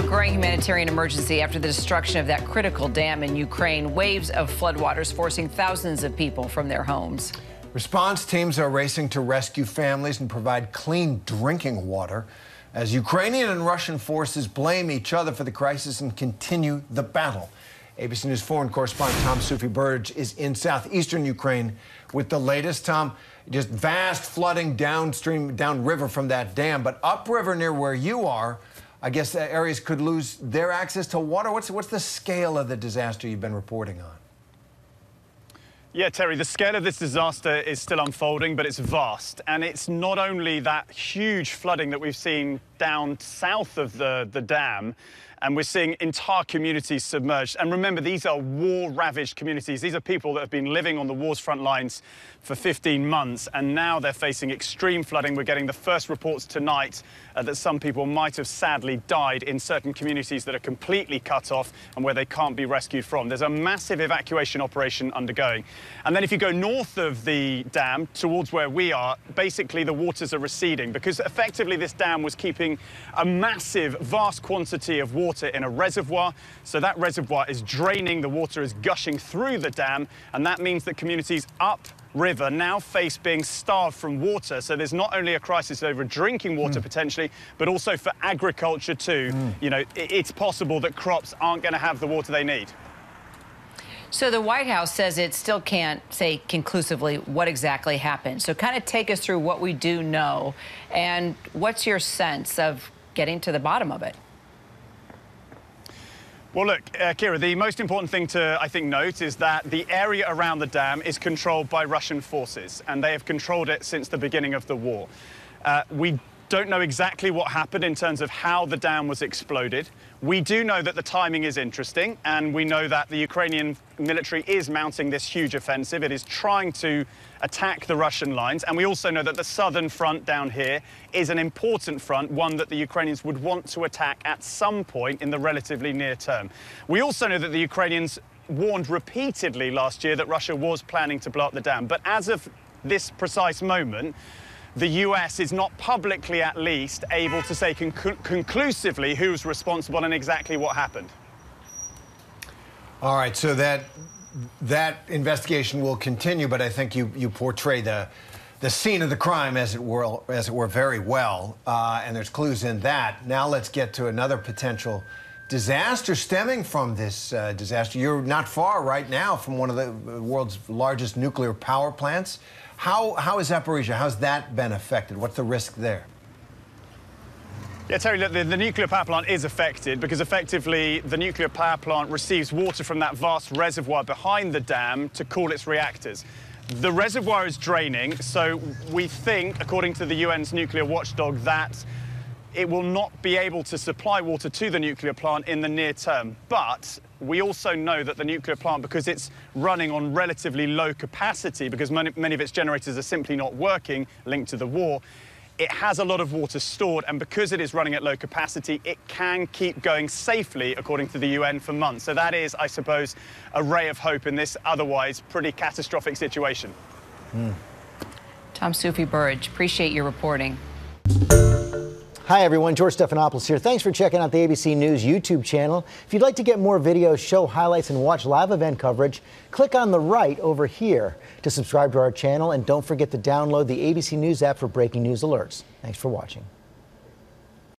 So, growing humanitarian emergency after the destruction of that critical dam in Ukraine. Waves of floodwaters forcing thousands of people from their homes. Response teams are racing to rescue families and provide clean drinking water as Ukrainian and Russian forces blame each other for the crisis and continue the battle. ABC News foreign correspondent Tom Soufi Burridge is in southeastern Ukraine with the latest. Tom, just vast flooding downriver from that dam, but upriver near where you are, I guess areas could lose their access to water. What's the scale of the disaster you've been reporting on? Yeah, Terry, the scale of this disaster is still unfolding, but it's vast. And it's not only that huge flooding that we've seen down south of the dam, and we're seeing entire communities submerged. And remember, these are war-ravaged communities. These are people that have been living on the war's front lines for 15 months, and now they're facing extreme flooding. We're getting the first reports tonight that some people might have sadly died in certain communities that are completely cut off and where they can't be rescued from. There's a massive evacuation operation undergoing. And then if you go north of the dam towards where we are, basically the waters are receding because effectively this dam was keeping a massive, vast quantity of water in a reservoir. So that reservoir is draining, the water is gushing through the dam, and that means that communities upriver now face being starved from water. So there's not only a crisis over drinking water potentially, but also for agriculture too. You know, it's possible that crops aren't going to have the water they need. So the White House says it still can't say conclusively what exactly happened. So kind of take us through what we do know, and what's your sense of getting to the bottom of it? Well, look, Kira, the most important thing to, I think, note is that the area around the dam is controlled by Russian forces, and they have controlled it since the beginning of the war. We don't know exactly what happened in terms of how the dam was exploded. We do know that the timing is interesting, and we know that the Ukrainian military is mounting this huge offensive. It is trying to attack the Russian lines, and we also know that the southern front down here is an important front, one that the Ukrainians would want to attack at some point in the relatively near term. We also know that the Ukrainians warned repeatedly last year that Russia was planning to blow up the dam, but as of this precise moment, the US is not publicly, at least, able to say conclusively who's responsible and exactly what happened. All right, so that investigation will continue, but I think you portray the scene of the crime, as it were, very well, and there's clues in that. Now let's get to another potential disaster stemming from this disaster. You're not far right now from one of the world's largest nuclear power plants. How is Zaporizhia? How's that been affected? What's the risk there? Yeah, Terry, look, the nuclear power plant is affected because effectively the nuclear power plant receives water from that vast reservoir behind the dam to cool its reactors. The reservoir is draining, so we think, according to the UN's nuclear watchdog, that it will not be able to supply water to the nuclear plant in the near term. But we also know that the nuclear plant, because it's running on relatively low capacity, because many of its generators are simply not working, linked to the war, it has a lot of water stored, and because it is running at low capacity, it can keep going safely, according to the UN, for months. So that is, I suppose, a ray of hope in this otherwise pretty catastrophic situation. Tom Soufi Burridge, appreciate your reporting. Hi everyone, George Stephanopoulos here. Thanks for checking out the ABC News YouTube channel. If you'd like to get more videos, show highlights, and watch live event coverage, click on the right over here to subscribe to our channel, and don't forget to download the ABC News app for breaking news alerts. Thanks for watching.